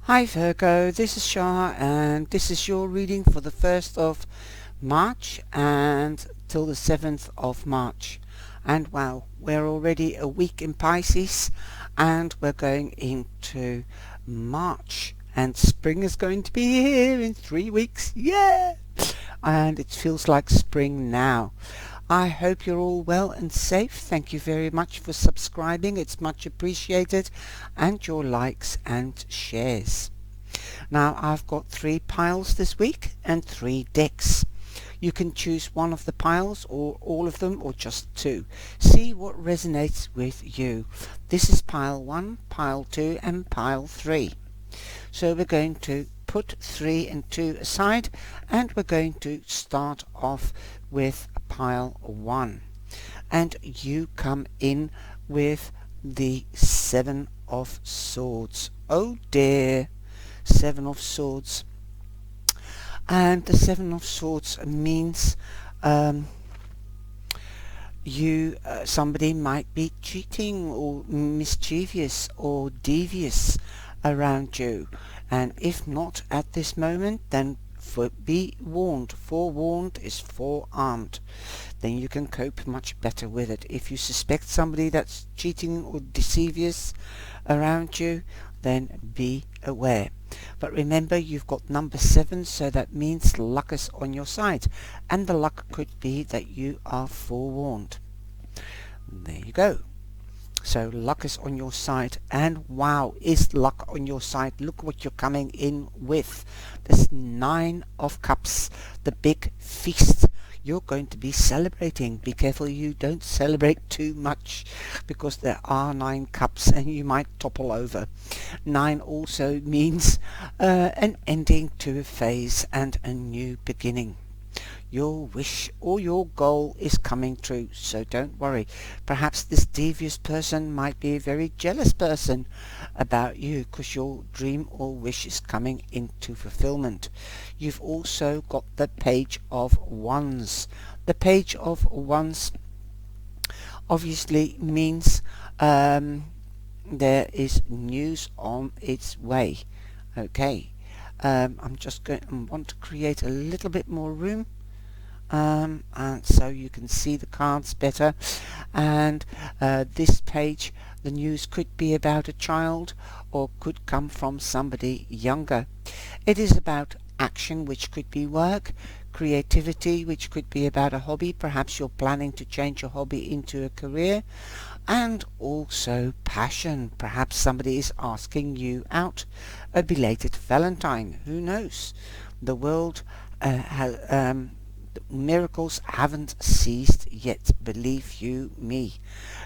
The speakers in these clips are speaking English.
Hi Virgo, this is Shah and this is your reading for the 1st of March and till the 7th of March. And wow, we're already a week in Pisces and we're going into March and spring is going to be here in 3 weeks. Yeah! And it feels like spring now. I hope you're all well and safe. Thank you very much for subscribing. It's much appreciated. And your likes and shares. Now I've got 3 piles this week and 3 decks. You can choose one of the piles or all of them or just 2. See what resonates with you. This is pile 1, pile 2 and pile 3. So we're going to put 3 and 2 aside and we're going to start off with pile 1. And you come in with the 7 of Swords. Oh dear, 7 of Swords. And the 7 of Swords means somebody might be cheating or mischievous or devious around you, and if not at this moment, then be warned. Forewarned is forearmed. Then you can cope much better with it. If you suspect somebody that's cheating or deceivious around you, then be aware. But remember, you've got number 7, so that means luck is on your side, and the luck could be that you are forewarned. There you go. So luck is on your side, and wow, is luck on your side. Look what you're coming in with. This 9 of Cups, the big feast. You're going to be celebrating. Be careful you don't celebrate too much, because there are 9 cups and you might topple over. 9 also means an ending to a phase and a new beginning. Your wish or your goal is coming true, so don't worry. Perhaps this devious person might be a very jealous person about you because your dream or wish is coming into fulfillment. You've also got the Page of Wands. The Page of Wands obviously means there is news on its way. Okay, I'm just going to want to create a little bit more room. And so you can see the cards better, and this page, the news could be about a child or could come from somebody younger. It is about action, which could be work, creativity, which could be about a hobby. Perhaps you're planning to change your hobby into a career, and also passion. Perhaps somebody is asking you out. A belated Valentine, who knows? The world miracles haven't ceased yet, believe you me.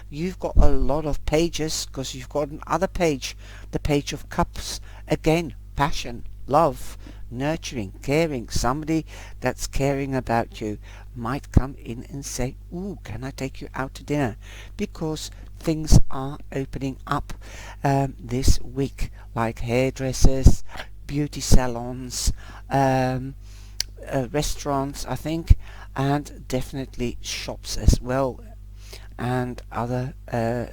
You've got a lot of pages because you've got another page, the Page of Cups. Again, passion, love, nurturing, caring. Somebody that's caring about you might come in and say, ooh, can I take you out to dinner? Because things are opening up this week, like hairdressers, beauty salons, restaurants, I think, and definitely shops as well, and other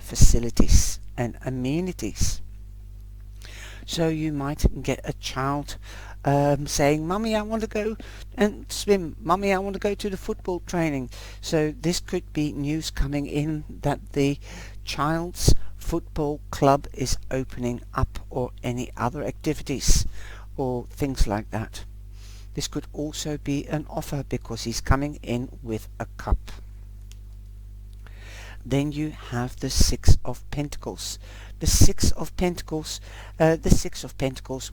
facilities and amenities. So you might get a child saying, Mummy, I want to go and swim. Mummy, I want to go to the football training. So this could be news coming in that the child's football club is opening up, or any other activities or things like that. This could also be an offer because he's coming in with a cup. Then you have the 6 of Pentacles. The 6 of Pentacles,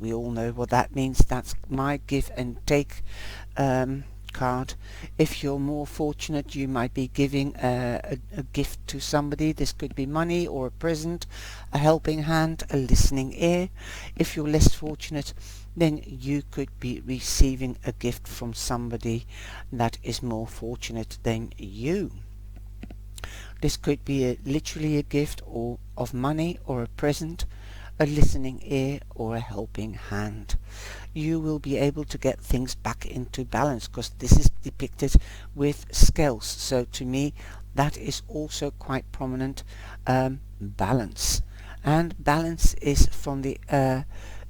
we all know what that means. That's my give and take card. If you're more fortunate, you might be giving a gift to somebody. This could be money or a present, a helping hand, a listening ear. If you're less fortunate, then you could be receiving a gift from somebody that is more fortunate than you. This could be literally a gift or of money or a present, a listening ear or a helping hand. You will be able to get things back into balance because this is depicted with scales. So to me, that is also quite prominent, balance. And balance is from the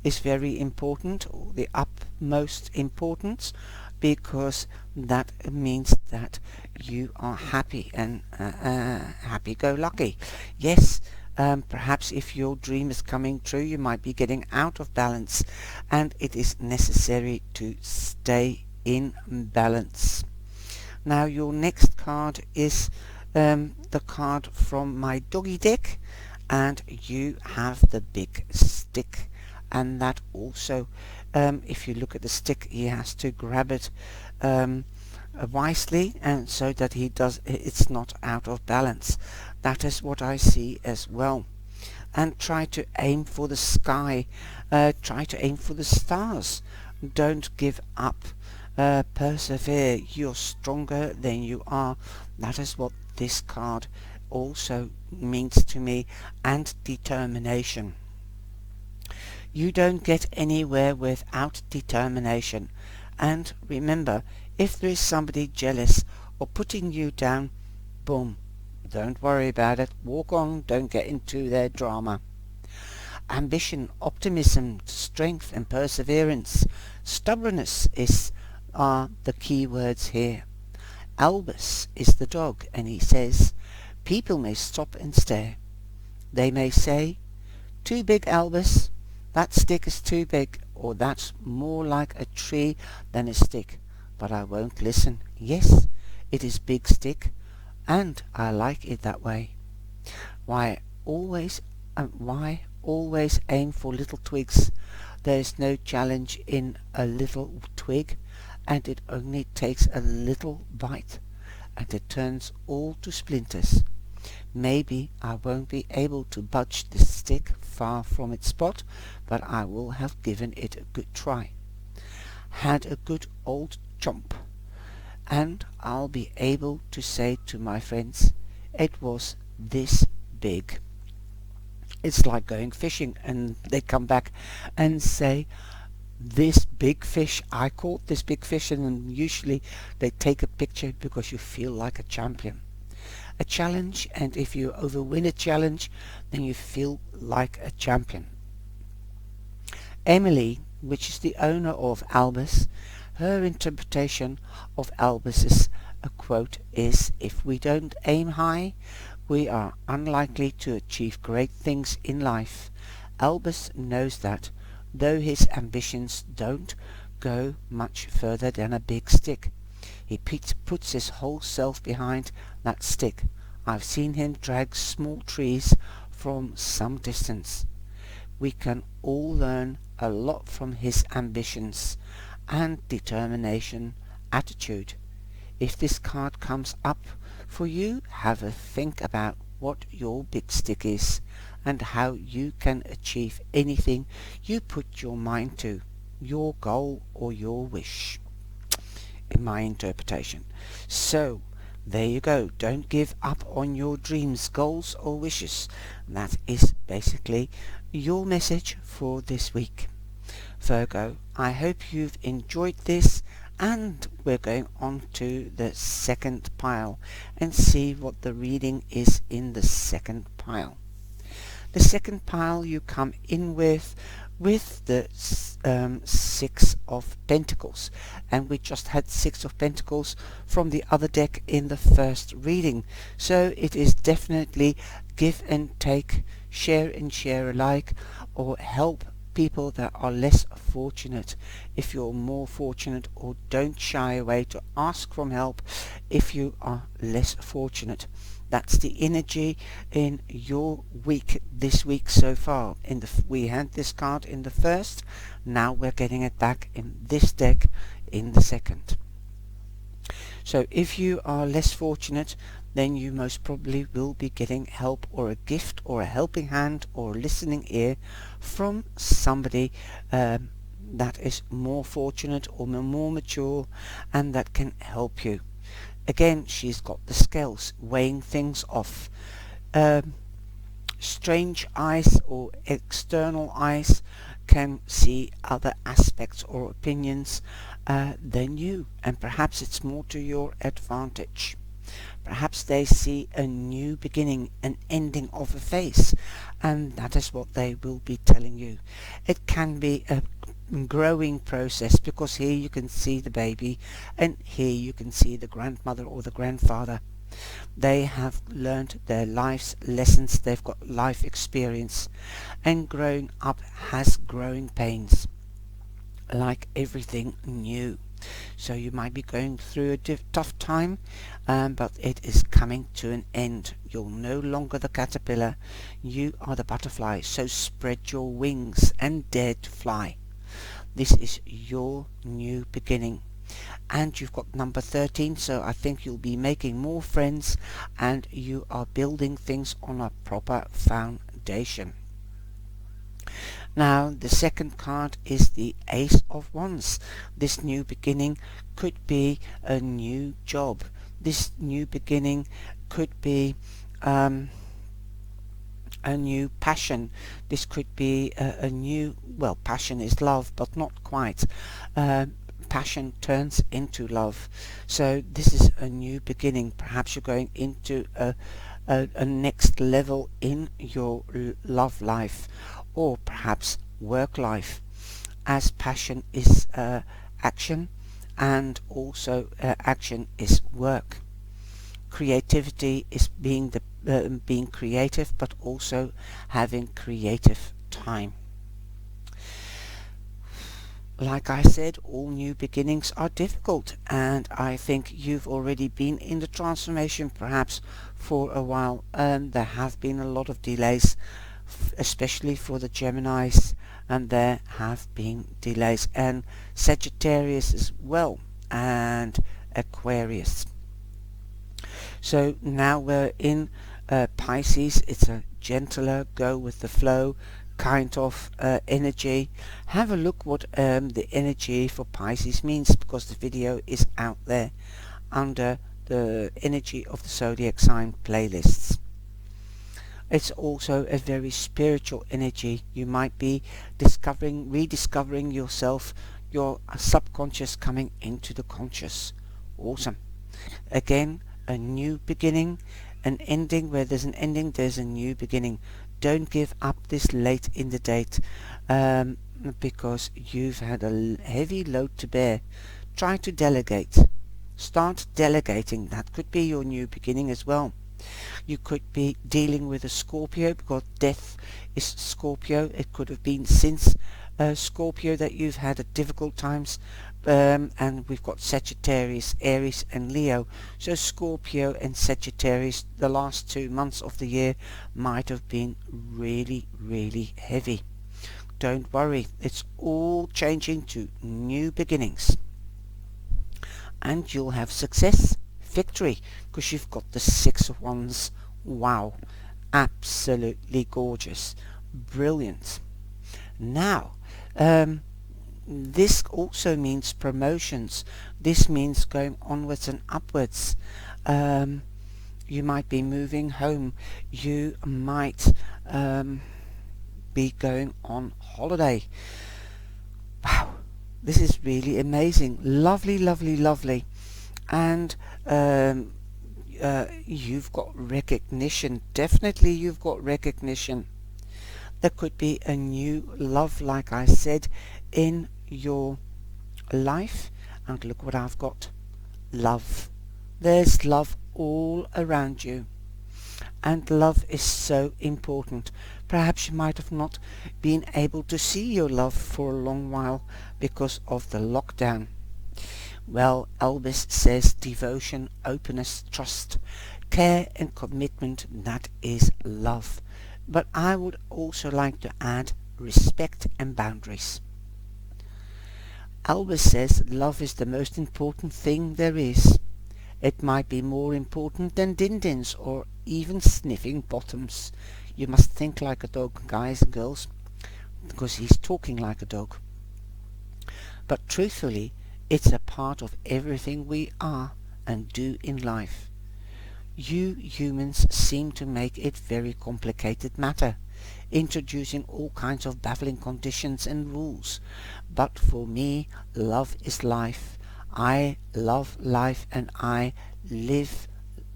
is very important, or the utmost importance, because that means that you are happy and happy-go-lucky. Yes, perhaps if your dream is coming true, you might be getting out of balance, and it is necessary to stay in balance. Now your next card is the card from my doggy deck, and you have the big stick, and that also, if you look at the stick, he has to grab it wisely, and so that it's not out of balance. That is what I see as well. And try to aim for the sky, try to aim for the stars. Don't give up, persevere. You're stronger than you are. That is what this card also means to me, and determination. You don't get anywhere without determination. And remember, if there is somebody jealous or putting you down, boom, don't worry about it. Walk on, don't get into their drama. Ambition, optimism, strength and perseverance. Stubbornness are the key words here. Albus is the dog, and he says, people may stop and stare. They may say, too big, Albus. That stick is too big, or that's more like a tree than a stick. But I won't listen. Yes, it is big stick, and I like it that way. Why always aim for little twigs? There is no challenge in a little twig, and it only takes a little bite, and it turns all to splinters. Maybe I won't be able to budge this stick far from its spot, but I will have given it a good try. Had a good old chomp, and I'll be able to say to my friends, it was this big. It's like going fishing, and they come back and say, this big fish, I caught this big fish, and usually they take a picture because you feel like a champion. A challenge, and if you overwin a challenge, then you feel like a champion. Emily, which is the owner of Albus, her interpretation of Albus's quote is, if we don't aim high, we are unlikely to achieve great things in life. Albus knows that, though his ambitions don't go much further than a big stick. He puts his whole self behind that stick. I've seen him drag small trees from some distance. We can all learn a lot from his ambitions and determination attitude. If this card comes up for you, have a think about what your big stick is and how you can achieve anything you put your mind to, your goal or your wish, in my interpretation. So there you go. Don't give up on your dreams, goals or wishes. That is basically your message for this week. Virgo, I hope you've enjoyed this, and we're going on to the second pile and see what the reading is in the second pile. The second pile you come in with the Six of Pentacles, and we just had Six of Pentacles from the other deck in the first reading, so it is definitely give and take, share and share alike, or help people that are less fortunate if you're more fortunate, or don't shy away to ask from help if you are less fortunate. That's the energy in your week this week so far. We had this card in the first, now we're getting it back in this deck in the second. So if you are less fortunate, then you most probably will be getting help or a gift or a helping hand or a listening ear from somebody that is more fortunate or more mature and that can help you. Again, she's got the scales, weighing things off. Strange eyes or external eyes can see other aspects or opinions than you, and perhaps it's more to your advantage. Perhaps they see a new beginning, an ending of a phase, and that is what they will be telling you. It can be a growing process, because here you can see the baby and here you can see the grandmother or the grandfather. They have learned their life's lessons, they've got life experience, and growing up has growing pains, like everything new. So you might be going through a tough time, but it is coming to an end. You're no longer the caterpillar, you are the butterfly, so spread your wings and dare to fly. This is your new beginning. And you've got number 13, so I think you'll be making more friends and you are building things on a proper foundation. Now, the second card is the Ace of Wands. This new beginning could be a new job. This new beginning could be a new passion. This could be a new, well, passion is love, but not quite. Passion turns into love. So this is a new beginning. Perhaps you're going into a next level in your love life, or perhaps work life, as passion is action, and also action is work. Creativity is being creative, but also having creative time. Like I said, all new beginnings are difficult, and I think you've already been in the transformation perhaps for a while. There have been a lot of delays, especially for the Geminis, and there have been delays, and Sagittarius as well, and Aquarius. So now we're in Pisces. It's a gentler, go with the flow kind of energy. Have a look what the energy for Pisces means, because the video is out there under the energy of the zodiac sign playlists. It's also a very spiritual energy. You might be rediscovering yourself, your subconscious coming into the conscious. Awesome. Again, a new beginning, an ending. Where there's an ending, there's a new beginning. Don't give up this late in the date, because you've had a heavy load to bear. Try to delegate. Start delegating. That could be your new beginning as well. You could be dealing with a Scorpio, because death is Scorpio. It could have been since Scorpio that you've had a difficult times, and we've got Sagittarius, Aries and Leo. So Scorpio and Sagittarius, the last 2 months of the year might have been really, really heavy. Don't worry, it's all changing to new beginnings, and you'll have success, victory, because you've got the Six of Wands. Wow, absolutely gorgeous, brilliant. Now, this also means promotions. This means going onwards and upwards. You might be moving home. You might be going on holiday. Wow, this is really amazing. Lovely, lovely, lovely. And you've got recognition. Definitely you've got recognition. There could be a new love, like I said, in your life. And look what I've got. Love. There's love all around you. And love is so important. Perhaps you might have not been able to see your love for a long while because of the lockdown. Well, Elvis says devotion, openness, trust, care and commitment, that is love. But I would also like to add respect and boundaries. Elvis says love is the most important thing there is. It might be more important than din-dins or even sniffing bottoms. You must think like a dog, guys and girls, because he's talking like a dog. But truthfully, it's a part of everything we are and do in life. You humans seem to make it very complicated matter, introducing all kinds of baffling conditions and rules. But for me, love is life. I love life and I live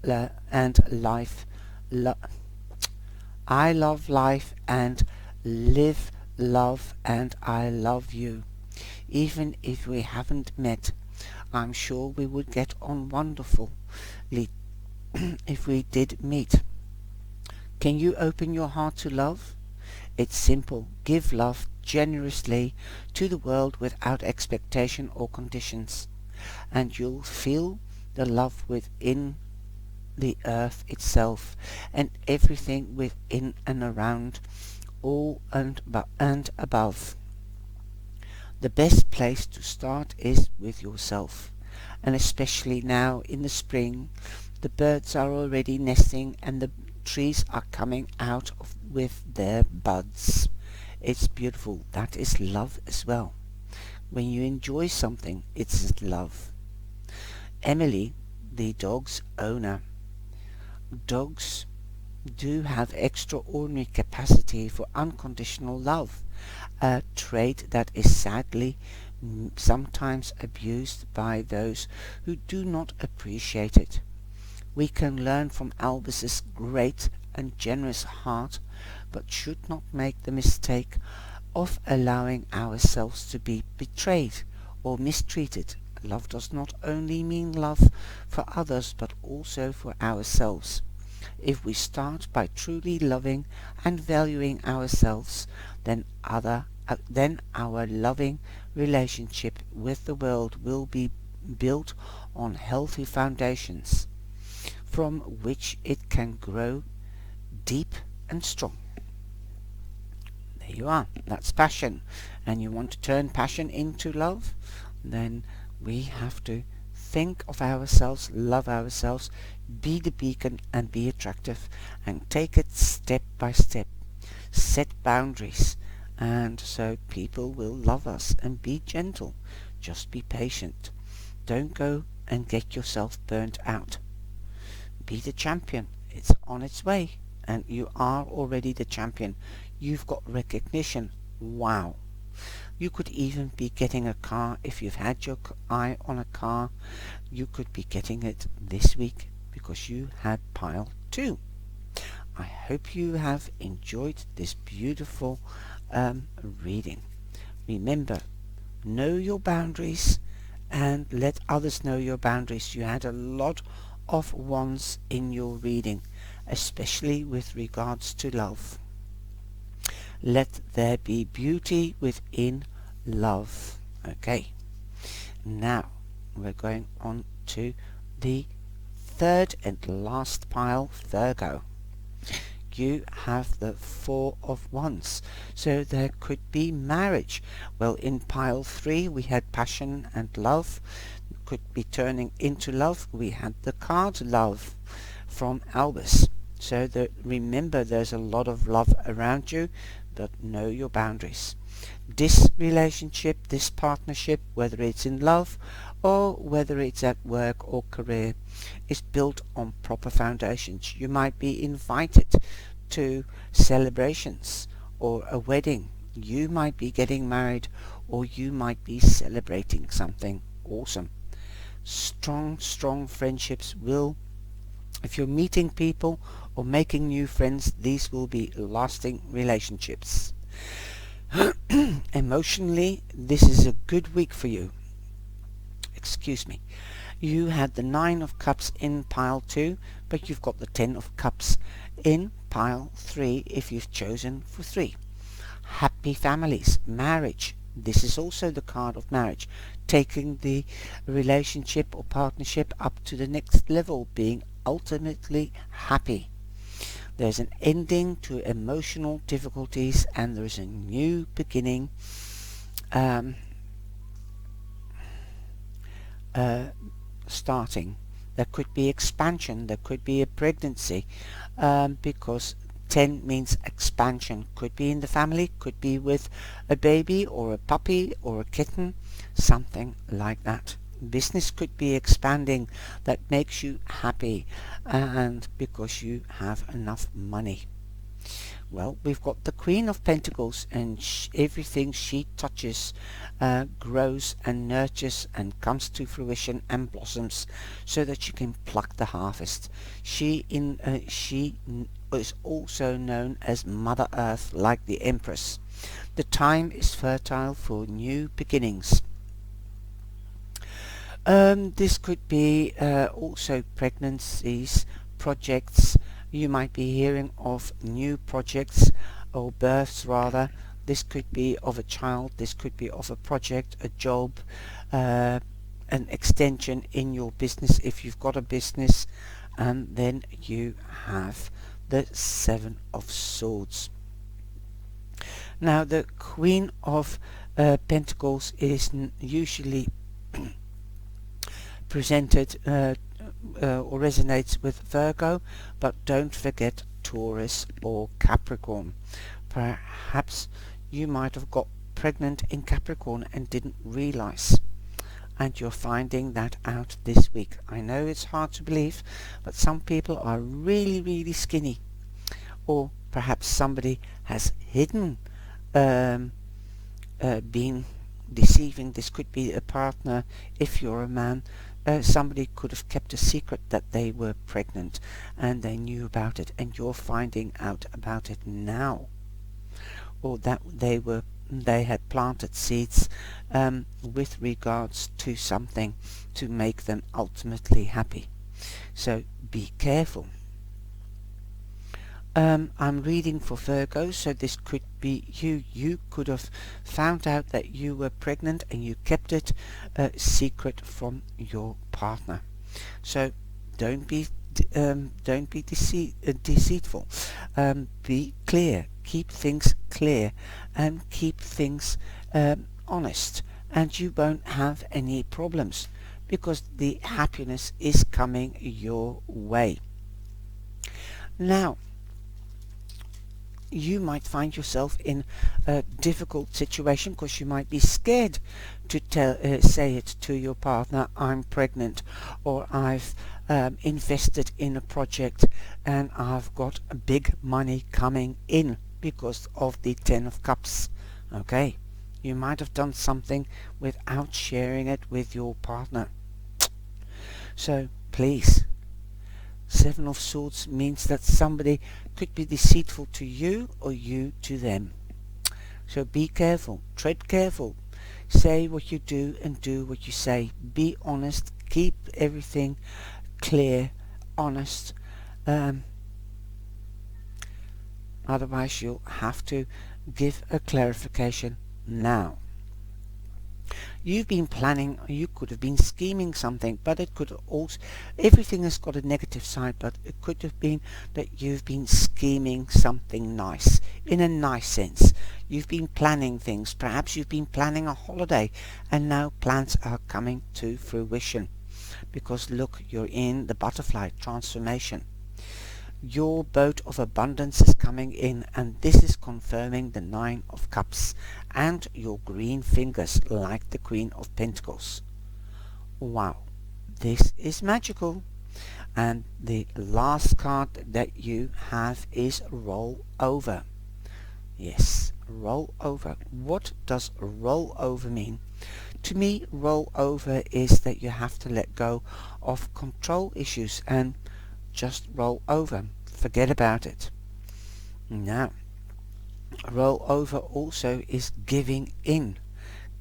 and life. I love life and live love, and I love you. Even if we haven't met, I'm sure we would get on wonderfully if we did meet. Can you open your heart to love? It's simple. Give love generously to the world without expectation or conditions, and you'll feel the love within the earth itself and everything within and around, all and above. The best place to start is with yourself, and especially now in the spring, the birds are already nesting and the trees are coming out with their buds. It's beautiful. That is love as well. When you enjoy something, it's love. Emily, the dog's owner. Dogs do have extraordinary capacity for unconditional love, a trait that is sadly sometimes abused by those who do not appreciate it. We can learn from Albus's great and generous heart, but should not make the mistake of allowing ourselves to be betrayed or mistreated. Love does not only mean love for others, but also for ourselves. If we start by truly loving and valuing ourselves, then our loving relationship with the world will be built on healthy foundations, from which it can grow deep and strong. There you are. That's passion. And you want to turn passion into love? Then we have to think of ourselves, love ourselves, be the beacon and be attractive, and take it step by step. Set boundaries, and so people will love us, and be gentle. Just be patient. Don't go and get yourself burnt out. Be the champion. It's on its way, and you are already the champion. You've got recognition. Wow. You could even be getting a car. If you've had your eye on a car, you could be getting it this week because you had pile 2. I hope you have enjoyed this beautiful reading. Remember, know your boundaries and let others know your boundaries. You had a lot of ones in your reading, especially with regards to love. Let there be beauty within love. Okay, now we're going on to the third and last pile, Virgo. You have the 4 of Wands, so there could be marriage. Well, in pile 3 we had passion and love, could be turning into love. We had the card love from Albus. So remember, there's a lot of love around you, but know your boundaries. This relationship, this partnership, whether it's in love or whether it's at work or career, is built on proper foundations. You might be invited to celebrations or a wedding. You might be getting married, or you might be celebrating something awesome. Strong friendships will, if you're meeting people or making new friends, these will be lasting relationships. Emotionally, this is a good week for you. Excuse me. You had the 9 of Cups in pile 2, but you've got the 10 of Cups in pile 3 if you've chosen for 3. Happy families, marriage. This is also the card of marriage, taking the relationship or partnership up to the next level, being ultimately happy. There's an ending to emotional difficulties, and there's a new beginning starting. There could be expansion, there could be a pregnancy, because 10 means expansion. Could be in the family, could be with a baby or a puppy or a kitten, something like that. Business could be expanding, that makes you happy, and because you have enough money. Well, we've got the Queen of Pentacles, and everything she touches grows and nurtures and comes to fruition and blossoms, so that she can pluck the harvest. She is also known as Mother Earth, like the Empress. The time is fertile for new beginnings. This could be also pregnancies, projects. You might be hearing of new projects, or births rather. This could be of a child, this could be of a project, a job, an extension in your business if you've got a business. And then you have the Seven of Swords. Now the Queen of Pentacles is usually presented or resonates with Virgo, but don't forget Taurus or Capricorn. Perhaps you might have got pregnant in Capricorn and didn't realize, and you're finding that out this week. I know it's hard to believe, but some people are really skinny, or perhaps somebody has hidden been deceiving. This could be a partner if you're a man. Somebody could have kept a secret that they were pregnant and they knew about it, and you're finding out about it now, or that they had planted seeds with regards to something to make them ultimately happy. So be careful. I'm reading for Virgo, so this could be you. You could have found out that you were pregnant and you kept it secret from your partner. So don't be deceitful. Be clear. Keep things clear and keep things honest, and you won't have any problems because the happiness is coming your way. Now, you might find yourself in a difficult situation because you might be scared to say it to your partner, I'm pregnant, or I've invested in a project and I've got big money coming in because of the Ten of Cups. Okay, you might have done something without sharing it with your partner. So please, Seven of Swords means that somebody could be deceitful to you or you to them. So be careful, tread careful, say what you do and do what you say. Be honest, keep everything clear, honest. Otherwise you'll have to give a clarification now. You've been planning, you could have been scheming something, but it could also, everything has got a negative side, but it could have been that you've been scheming something nice, in a nice sense. You've been planning things, perhaps you've been planning a holiday, and now plans are coming to fruition. Because look, you're in the butterfly transformation. Your boat of abundance is coming in, and this is confirming the Nine of Cups and your green fingers like the Queen of Pentacles. Wow, this is magical. And the last card that you have is roll over. Yes, roll over. What does roll over mean? To me, roll over is that you have to let go of control issues and just roll over. Forget about it. Now, roll over also is giving in.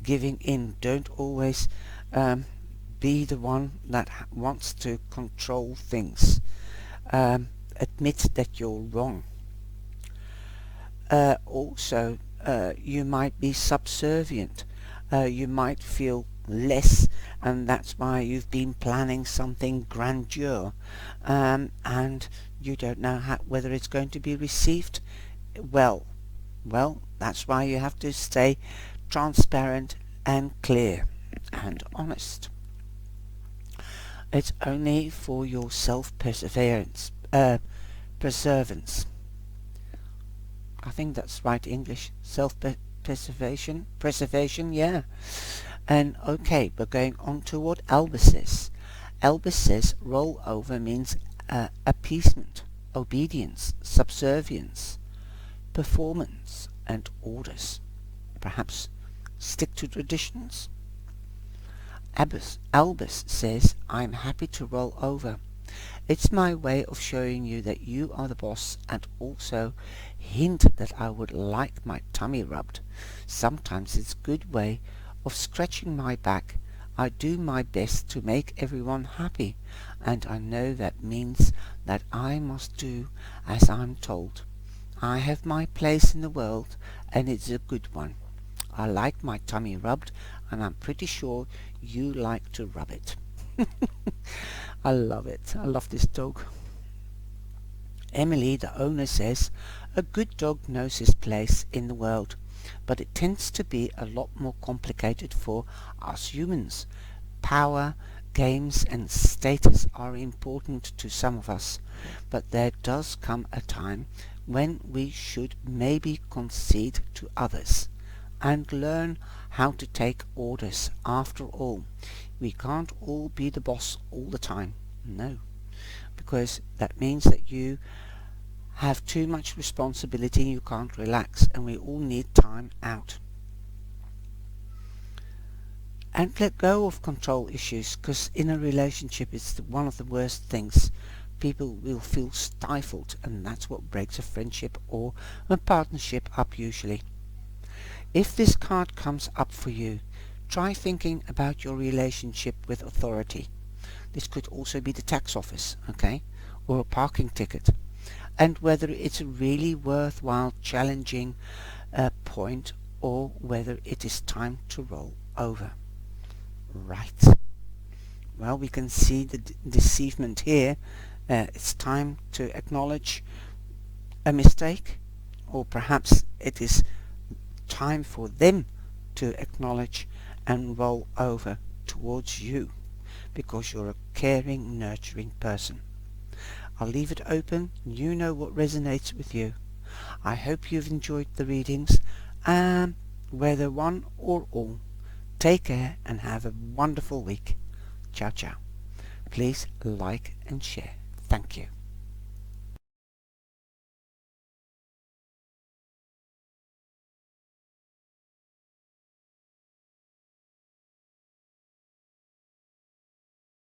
Giving in. Don't always be the one that wants to control things. Admit that you're wrong. Also, you might be subservient. You might feel less, and that's why you've been planning something grandeur, and you don't know whether it's going to be received well. That's why you have to stay transparent and clear and honest. It's only for your self-perseverance, perseverance. I think that's right English. Preservation, yeah. And okay, we're going on to what Albus says. Albus says roll over means appeasement, obedience, subservience. performance and orders. Perhaps stick to traditions. Albus says, I'm happy to roll over. It's my way of showing you that you are the boss, and also hint that I would like my tummy rubbed. Sometimes it's a good way of scratching my back. I do my best to make everyone happy, and I know that means that I must do as I'm told. I have my place in the world, and it's a good one. I like my tummy rubbed, and I'm pretty sure you like to rub it. I love it. I love this dog. Emily, the owner, says, a good dog knows his place in the world, but it tends to be a lot more complicated for us humans. Power, games and status are important to some of us, but there does come a time when we should maybe concede to others and learn how to take orders. After all, we can't all be the boss all the time. No, because that means that you have too much responsibility and you can't relax, and we all need time out. And let go of control issues, because in a relationship it's one of the worst things. People will feel stifled, and that's what breaks a friendship or a partnership up usually. If this card comes up for you, try thinking about your relationship with authority. This could also be the tax office, okay, or a parking ticket, and whether it's really worthwhile challenging a point or whether it is time to roll over. Right. Well, we can see the deceivement here. It's time to acknowledge a mistake, or perhaps it is time for them to acknowledge and roll over towards you, because you're a caring, nurturing person. I'll leave it open. You know what resonates with you. I hope you've enjoyed the readings, whether one or all. Take care and have a wonderful week. Ciao, ciao. Please like and share. Thank you.